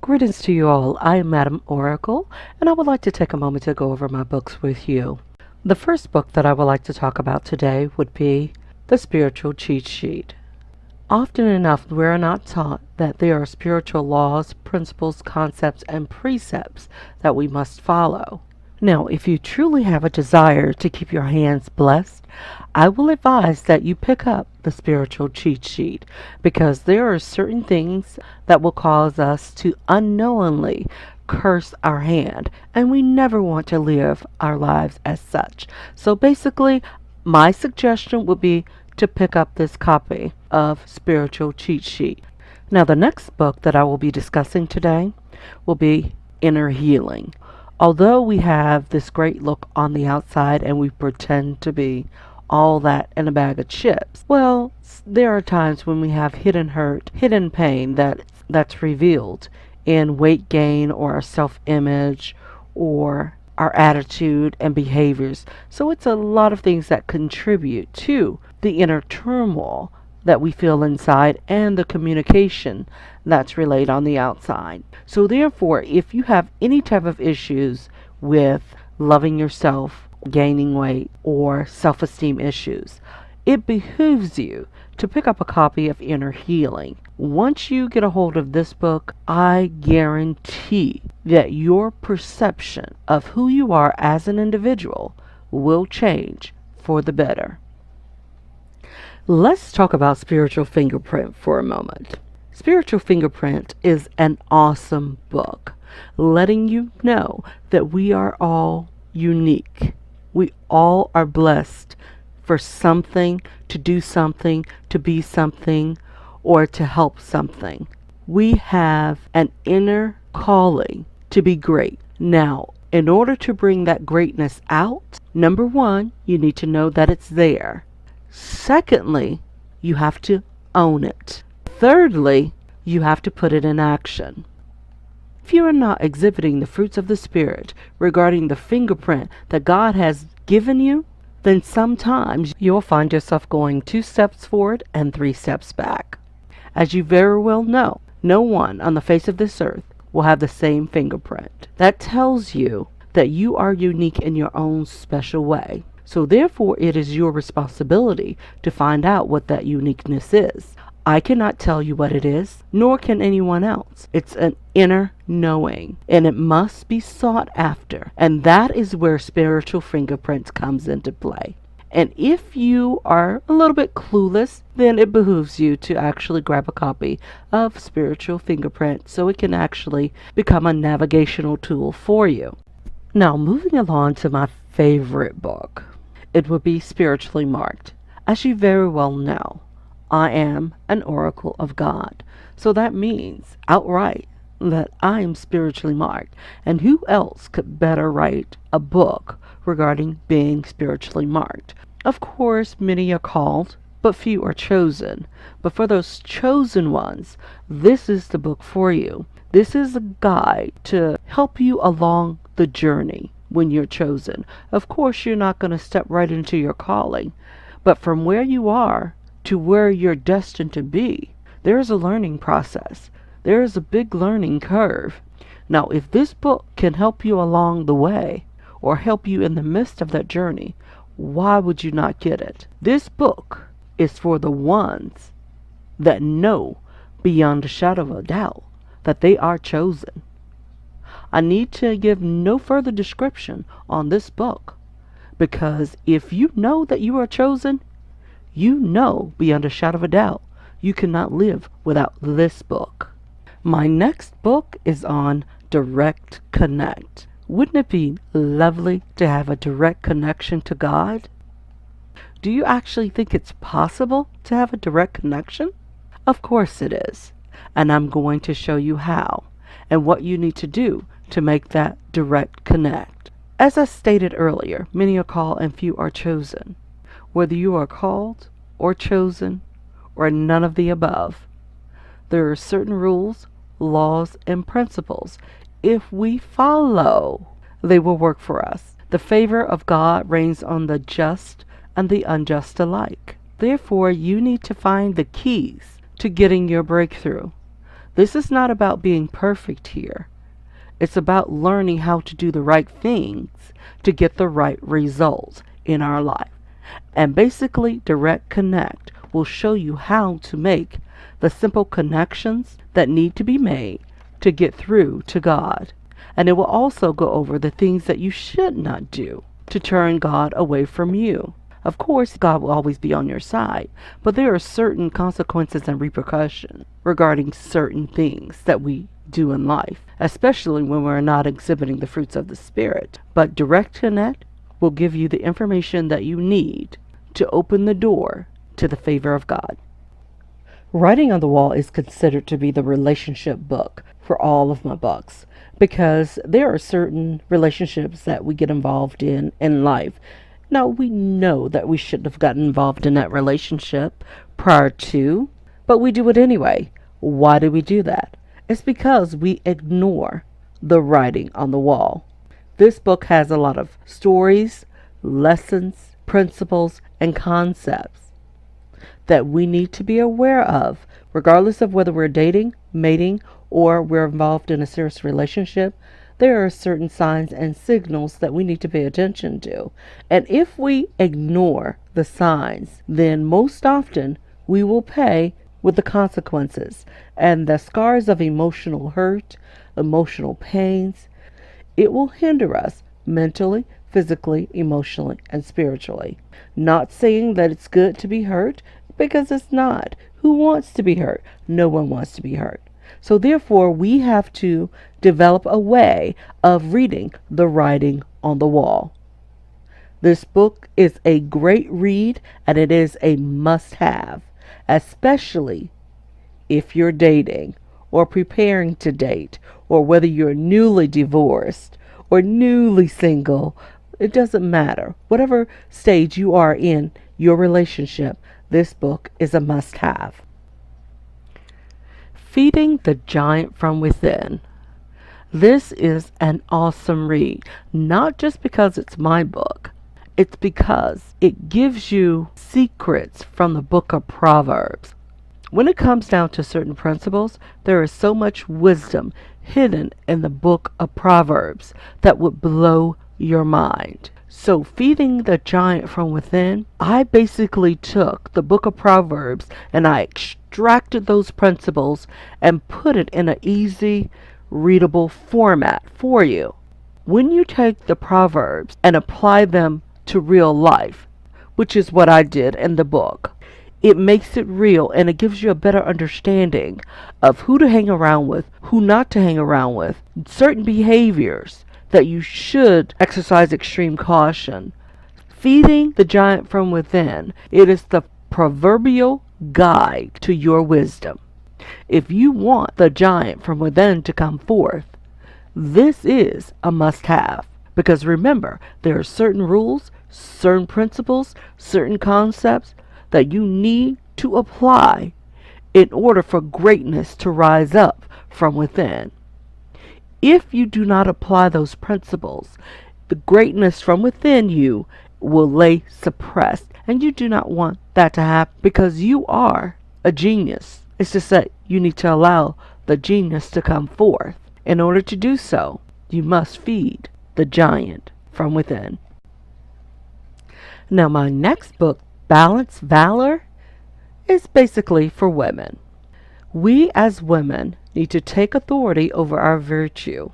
Greetings to you all. I am Madam Oracle, and I would like to take a moment to go over my books with you. The first book that I would like to talk about today would be The Spiritual Cheat Sheet. Often enough, we are not taught that there are spiritual laws, principles, concepts, and precepts that we must follow. Now, if you truly have a desire to keep your hands blessed, I will advise that you pick up the spiritual cheat sheet because there are certain things that will cause us to unknowingly curse our hand, and we never want to live our lives as such. So basically, my suggestion would be to pick up this copy of Spiritual Cheat Sheet. Now, the next book that I will be discussing today will be Inner Healing. Although we have this great look on the outside and we pretend to be all that in a bag of chips, well, there are times when we have hidden hurt, hidden pain that's revealed in weight gain or our self-image or our attitude and behaviors. So it's a lot of things that contribute to the inner turmoil that we feel inside and the communication that's relayed on the outside. So therefore, if you have any type of issues with loving yourself, gaining weight, or self-esteem issues, it behooves you to pick up a copy of Inner Healing. Once you get a hold of this book, I guarantee that your perception of who you are as an individual will change for the better. Let's talk about Spiritual Fingerprint for a moment. Spiritual Fingerprint is an awesome book, letting you know that we are all unique. We all are blessed for something, to do something, to be something, or to help something. We have an inner calling to be great. Now, in order to bring that greatness out, number one, you need to know that it's there. Secondly, you have to own it. Thirdly, you have to put it in action. If you are not exhibiting the fruits of the Spirit regarding the fingerprint that God has given you, then sometimes you'll find yourself going 2 steps forward and 3 steps back. As you very well know, no one on the face of this earth will have the same fingerprint. That tells you that you are unique in your own special way. So therefore, it is your responsibility to find out what that uniqueness is. I cannot tell you what it is, nor can anyone else. It's an inner knowing, and it must be sought after. And that is where Spiritual Fingerprints comes into play. And if you are a little bit clueless, then it behooves you to actually grab a copy of Spiritual Fingerprint so it can actually become a navigational tool for you. Now, moving along to my favorite book, it would be Spiritually Marked. As you very well know, I am an oracle of God. So that means outright that I am spiritually marked. And who else could better write a book regarding being spiritually marked? Of course, many are called, but few are chosen. But for those chosen ones, this is the book for you. This is a guide to help you along the journey when you're chosen. Of course, you're not going to step right into your calling, but from where you are to where you're destined to be, there is a learning process. There is a big learning curve. Now, if this book can help you along the way or help you in the midst of that journey, why would you not get it? This book is for the ones that know beyond a shadow of a doubt that they are chosen. I need to give no further description on this book, because if you know that you are chosen, you know beyond a shadow of a doubt you cannot live without this book. My next book is on Direct Connect. Wouldn't it be lovely to have a direct connection to God? Do you actually think it's possible to have a direct connection? Of course it is, and I'm going to show you how and what you need to do to make that direct connect. As I stated earlier, many are called and few are chosen. Whether you are called or chosen or none of the above, there are certain rules, laws, and principles. If we follow, they will work for us. The favor of God reigns on the just and the unjust alike. Therefore, you need to find the keys to getting your breakthrough. This is not about being perfect here. It's about learning how to do the right things to get the right results in our life. And basically, Direct Connect will show you how to make the simple connections that need to be made to get through to God. And it will also go over the things that you should not do to turn God away from you. Of course, God will always be on your side, but there are certain consequences and repercussions regarding certain things that we do in life, especially when we're not exhibiting the fruits of the Spirit. But Direct Connect will give you the information that you need to open the door to the favor of God. Writing on the Wall is considered to be the relationship book for all of my books, because there are certain relationships that we get involved in life. Now, we know that we shouldn't have gotten involved in that relationship prior to, but we do it anyway. Why do we do that? It's because we ignore the writing on the wall. This book has a lot of stories, lessons, principles, and concepts that we need to be aware of, regardless of whether we're dating, mating, or we're involved in a serious relationship. There are certain signs and signals that we need to pay attention to. And if we ignore the signs, then most often we will pay with the consequences and the scars of emotional hurt, emotional pains. It will hinder us mentally, physically, emotionally, and spiritually. Not saying that it's good to be hurt, because it's not. Who wants to be hurt? No one wants to be hurt. So therefore, we have to develop a way of reading the writing on the wall. This book is a great read, and it is a must-have, especially if you're dating or preparing to date, or whether you're newly divorced or newly single. It doesn't matter. Whatever stage you are in your relationship, this book is a must-have. Feeding the Giant from Within. This is an awesome read, not just because it's my book. It's because it gives you secrets from the book of Proverbs. When it comes down to certain principles, there is so much wisdom hidden in the book of Proverbs that would blow your mind. So Feeding the Giant from Within, I basically took the book of Proverbs and I extracted those principles and put it in an easy, readable format for you. When you take the Proverbs and apply them to real life, which is what I did in the book, it makes it real, and it gives you a better understanding of who to hang around with, who not to hang around with, certain behaviors that you should exercise extreme caution. Feeding the Giant from Within, it is the proverbial guide to your wisdom. If you want the giant from within to come forth, this is a must-have. Because remember, there are certain rules, certain principles, certain concepts that you need to apply in order for greatness to rise up from within. If you do not apply those principles, the greatness from within you will lay suppressed. And you do not want that to happen, because you are a genius. It's just that you need to allow the genius to come forth. In order to do so, you must feed the giant from within. Now, my next book, Balanced Valor, is basically for women. We as women need to take authority over our virtue.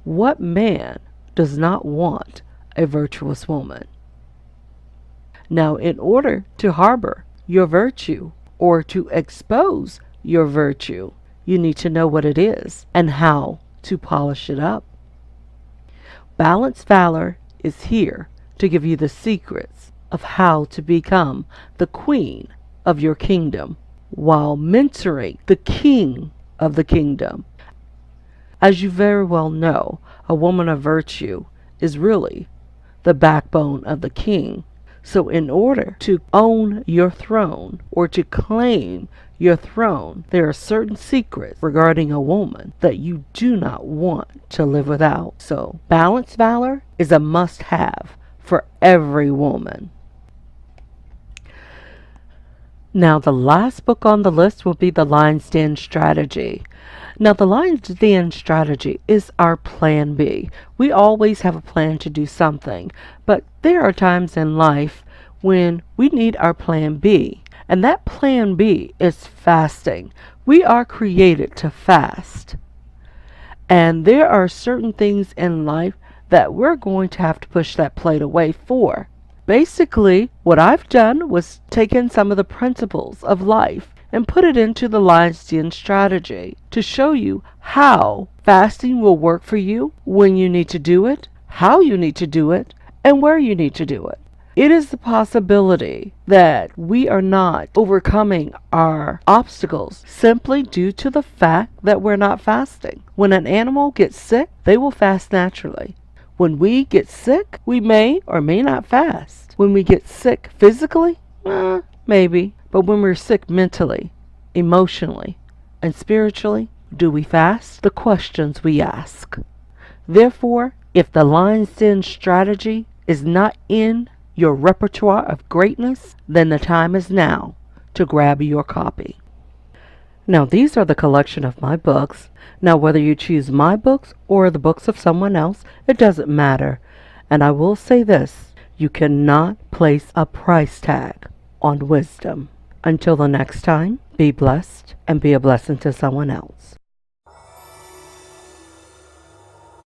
What man does not want a virtuous woman? Now, in order to harbor your virtue or to expose your virtue, you need to know what it is and how to polish it up. Balanced Valor is here to give you the secrets of how to become the queen of your kingdom while mentoring the king of the kingdom. As you very well know, a woman of virtue is really the backbone of the king. So in order to own your throne or to claim your throne, there are certain secrets regarding a woman that you do not want to live without. So Balanced Valor is a must-have for every woman. Now, the last book on the list will be The Lion's Den Strategy. Now, the Lion's Den Strategy is our plan B. We always have a plan to do something, but there are times in life when we need our plan B, and that plan B is fasting. We are created to fast, and there are certain things in life that we're going to have to push that plate away for. Basically, what I've done was taken some of the principles of life and put it into the Lion's Den Strategy to show you how fasting will work for you, when you need to do it, how you need to do it, and where you need to do it. It is the possibility that we are not overcoming our obstacles simply due to the fact that we're not fasting. When an animal gets sick, they will fast naturally. When we get sick, we may or may not fast. When we get sick physically, maybe. But when we're sick mentally, emotionally, and spiritually, do we fast? The questions we ask. Therefore, if the Lion's Den Strategy is not in your repertoire of greatness, then the time is now to grab your copy. Now, these are the collection of my books. Now, whether you choose my books or the books of someone else, it doesn't matter. And I will say this, you cannot place a price tag on wisdom. Until the next time, be blessed and be a blessing to someone else.